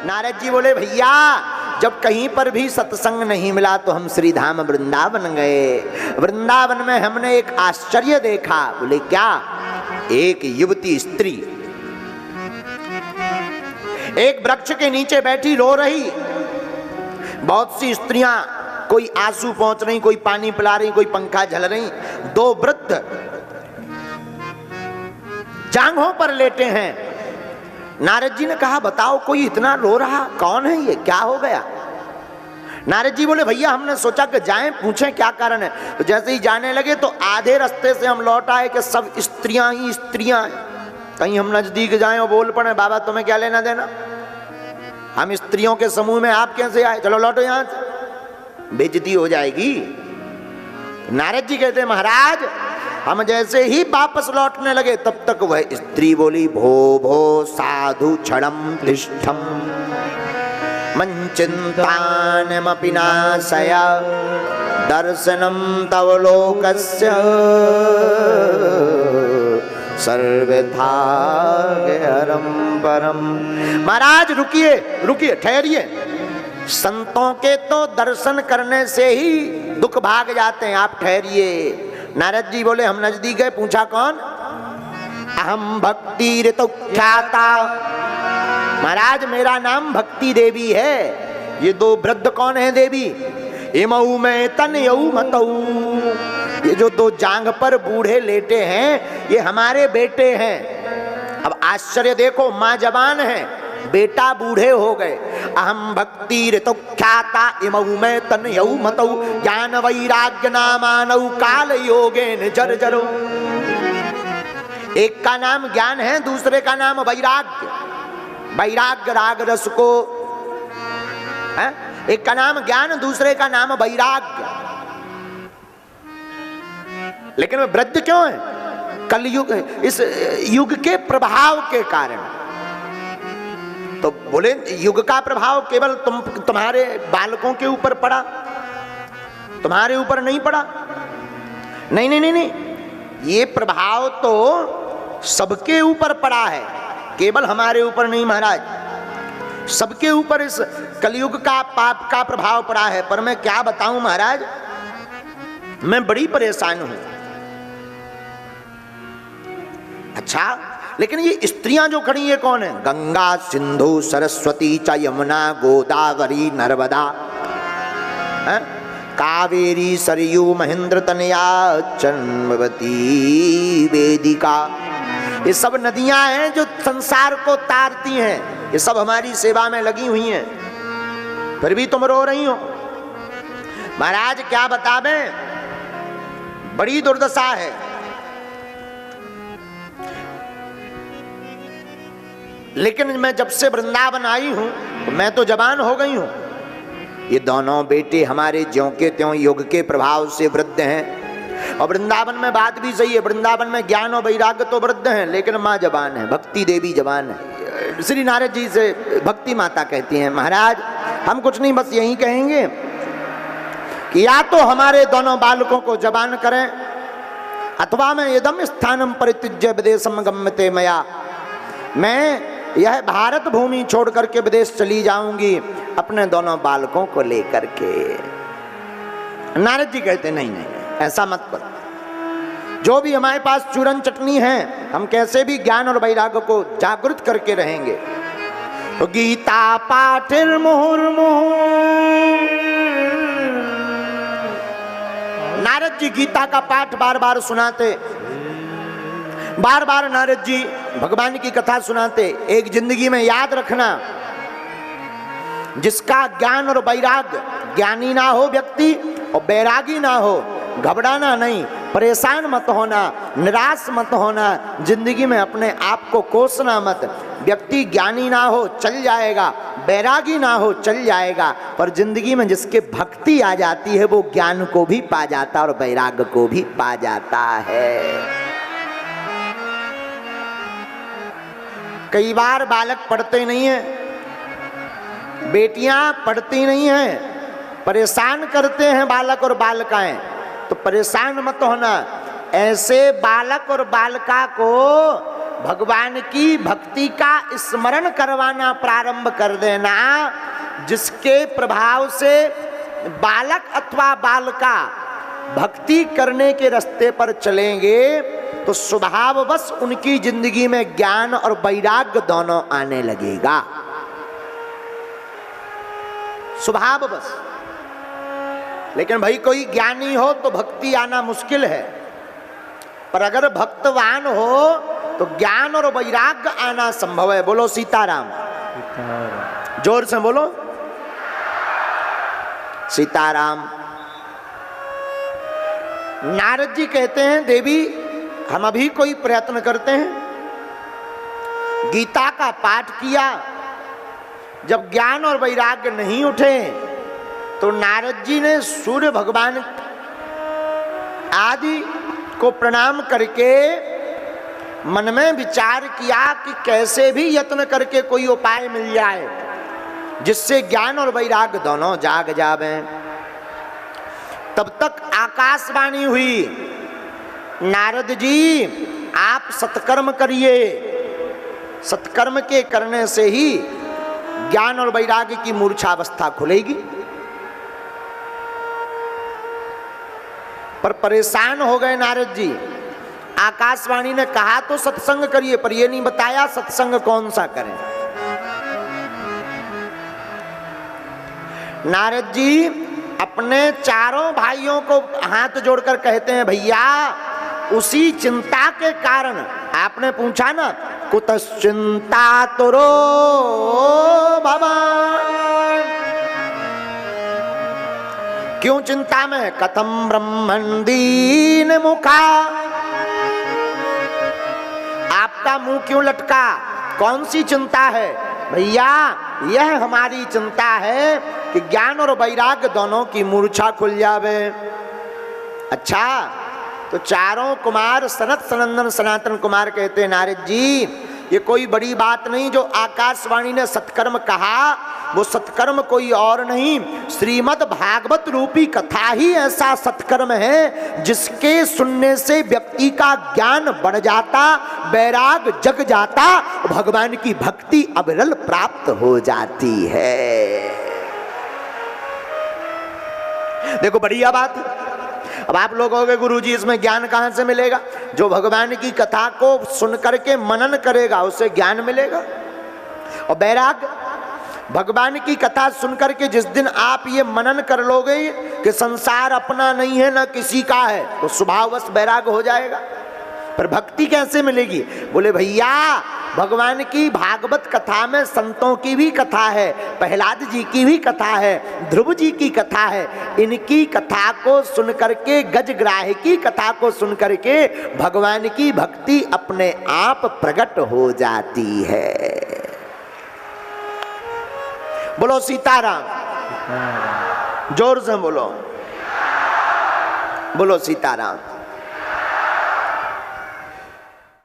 नारद जी बोले भैया जब कहीं पर भी सत्संग नहीं मिला तो हम श्री धाम वृंदावन गए। वृंदावन में हमने एक आश्चर्य देखा। बोले क्या? एक युवती स्त्री एक वृक्ष के नीचे बैठी रो रही। बहुत सी स्त्रियां, कोई आंसू पहुंच रही, कोई पानी पिला रही, कोई पंखा झल रही। दो वृद्ध जांघों पर लेटे हैं। नारद जी ने कहा बताओ कोई इतना रो रहा कौन है, ये क्या हो गया? नारद जी बोले भैया हमने सोचा कि जाएं पूछें क्या कारण है। तो जैसे ही जाने लगे तो आधे रास्ते से हम लौट आए कि सब स्त्रियां ही स्त्रियां हैं। कहीं हम नजदीक जाएं और बोल पड़े बाबा तुम्हें क्या लेना देना, हम स्त्रियों के समूह में आप कैसे आए, चलो लौटो यहां से, बेइज्जती हो जाएगी। नारद जी कहते महाराज हम जैसे ही वापस लौटने लगे तब तक वह स्त्री बोली भो भो साधु क्षणम तिष्ठम मंचिंतानमपि नाशय दर्शनम तव लोकस्य सर्वथा हरम परम। महाराज रुकिए रुकिए, ठहरिए। संतों के तो दर्शन करने से ही दुख भाग जाते हैं, आप ठहरिए। नारद जी बोले हम नजदीक गए, पूछा कौन? अहम भक्ति ऋतु ख्याता। महाराज मेरा नाम भक्ति देवी है। ये दो वृद्ध कौन है देवी? इमऊ में तनयऊ मतऊ। ये जो दो जांघ पर बूढ़े लेटे हैं ये हमारे बेटे हैं। अब आश्चर्य देखो, माँ जवान है, बेटा बूढ़े हो गए। अहम भक्ति ऋतु ख्याता इमऊ में तनयऊ मतऊ ज्ञान वैराग्य नामानऊ काल योगेन जर्जरो। एक का नाम ज्ञान है, दूसरे का नाम वैराग्य। वैराग्य राग रस को है? एक का नाम ज्ञान, दूसरे का नाम वैराग्य। लेकिन वे वृद्ध क्यों है? कलयुग, इस युग के प्रभाव के कारण। तो बोले युग का प्रभाव केवल तुम्हारे बालकों के ऊपर पड़ा, तुम्हारे ऊपर नहीं पड़ा। नहीं नहीं नहीं नहीं, ये प्रभाव तो सबके ऊपर पड़ा है, केवल हमारे ऊपर नहीं महाराज। सबके ऊपर इस कलयुग का पाप का प्रभाव पड़ा है। पर मैं क्या बताऊं महाराज, मैं बड़ी परेशान हूं। अच्छा, लेकिन ये स्त्रियां जो खड़ी ये कौन है? गंगा सिंधु सरस्वती च यमुना गोदावरी नर्मदा कावेरी सरयू महेंद्र तनया चन्मवती वेदिका। ये सब नदियां हैं जो संसार को तारती हैं। ये सब हमारी सेवा में लगी हुई हैं, फिर भी तुम रो रही हो। महाराज क्या बतावें, बड़ी दुर्दशा है। लेकिन मैं जब से वृंदावन आई हूं तो मैं तो जवान हो गई हूं। ये दोनों बेटे हमारे ज्यों के त्यों योग के प्रभाव से वृद्ध हैं। और वृंदावन में बात भी सही है, वृंदावन में ज्ञान और वैराग्य तो वृद्ध हैं, लेकिन माँ जवान है, भक्ति देवी जवान है। श्री नारद जी से भक्ति माता कहती हैं महाराज हम कुछ नहीं, बस यही कहेंगे कि या तो हमारे दोनों बालकों को जवान करें अथवा मैं इदम स्थानम परित्यज्य विदेशम गम्यते मया, मैं यह भारत भूमि छोड़ करके विदेश चली जाऊंगी अपने दोनों बालकों को लेकर के। नारद जी कहते नहीं नहीं ऐसा मत करो, जो भी हमारे पास चूरन चटनी है हम कैसे भी ज्ञान और वैराग्य को जागृत करके रहेंगे। तो गीता पाठिर मुहुर्मुहु, नारद जी गीता का पाठ बार बार सुनाते, बार बार नारद जी भगवान की कथा सुनाते। एक जिंदगी में याद रखना, जिसका ज्ञान और वैराग्य, ज्ञानी ना हो व्यक्ति और वैरागी ना हो, घबराना नहीं, परेशान मत होना, निराश मत होना, जिंदगी में अपने आप को कोसना मत। व्यक्ति ज्ञानी ना हो चल जाएगा, वैरागी ना हो चल जाएगा, पर जिंदगी में जिसके भक्ति आ जाती है वो ज्ञान को भी पा जाता है और वैराग्य को भी पा जाता है। कई बार बालक पढ़ते नहीं है, बेटियां पढ़ती नहीं हैं, परेशान करते हैं बालक और बालिकाएं। तो परेशान मत होना, ऐसे बालक और बालिका को भगवान की भक्ति का स्मरण करवाना प्रारंभ कर देना, जिसके प्रभाव से बालक अथवा बालिका भक्ति करने के रास्ते पर चलेंगे तो स्वभाववश उनकी जिंदगी में ज्ञान और वैराग्य दोनों आने लगेगा, स्वभाववश। लेकिन भाई कोई ज्ञानी हो तो भक्ति आना मुश्किल है, पर अगर भक्तवान हो तो ज्ञान और वैराग्य आना संभव है। बोलो सीताराम, जोर से बोलो सीताराम। नारद जी कहते हैं, देवी हम अभी कोई प्रयत्न करते हैं। गीता का पाठ किया, जब ज्ञान और वैराग्य नहीं उठे तो नारद जी ने सूर्य भगवान आदि को प्रणाम करके मन में विचार किया कि कैसे भी यत्न करके कोई उपाय मिल जाए जिससे ज्ञान और वैराग्य दोनों जाग जावे। तब तक आकाशवाणी हुई, नारद जी आप सत्कर्म करिए, सत्कर्म के करने से ही ज्ञान और वैराग्य की मूर्छावस्था खुलेगी। पर परेशान हो गए नारद जी। आकाशवाणी ने कहा तो सत्संग करिए, पर यह नहीं बताया सत्संग कौन सा करें। नारद जी अपने चारों भाइयों को हाथ जोड़कर कहते हैं, भैया उसी चिंता के कारण आपने पूछा ना, कुतश्चिंता तुरो भवान, क्यों चिंता में, कथम ब्रह्मण दीन मुखा, आपका मुंह क्यों लटका, कौन सी चिंता है। भैया यह हमारी चिंता है कि ज्ञान और वैराग्य दोनों की मूर्छा खुल जावे। अच्छा, तो चारों कुमार सनत सनंदन सनातन कुमार कहते हैं, नारद जी ये कोई बड़ी बात नहीं, जो आकाशवाणी ने सत्कर्म कहा वो सत्कर्म कोई और नहीं, श्रीमद् भागवत रूपी कथा ही ऐसा सत्कर्म है जिसके सुनने से व्यक्ति का ज्ञान बढ़ जाता, वैराग जग जाता, भगवान की भक्ति अविरल प्राप्त हो जाती है। देखो बढ़िया बात। अब आप लोग कहोगे गुरुजी इसमें ज्ञान कहां से मिलेगा। जो भगवान की कथा को सुनकर के मनन करेगा उससे ज्ञान मिलेगा। और वैराग्य, भगवान की कथा सुनकर के जिस दिन आप ये मनन कर लोगे कि संसार अपना नहीं है न किसी का है, तो स्वभाववश वैराग्य हो जाएगा। पर भक्ति कैसे मिलेगी। बोले भैया भगवान की भागवत कथा में संतों की भी कथा है, प्रहलाद जी की भी कथा है, ध्रुव जी की कथा है। इनकी कथा को सुन करके, गजग्राह की कथा को सुन करके भगवान की भक्ति अपने आप प्रकट हो जाती है। बोलो सीताराम, जोर से बोलो, बोलो सीताराम।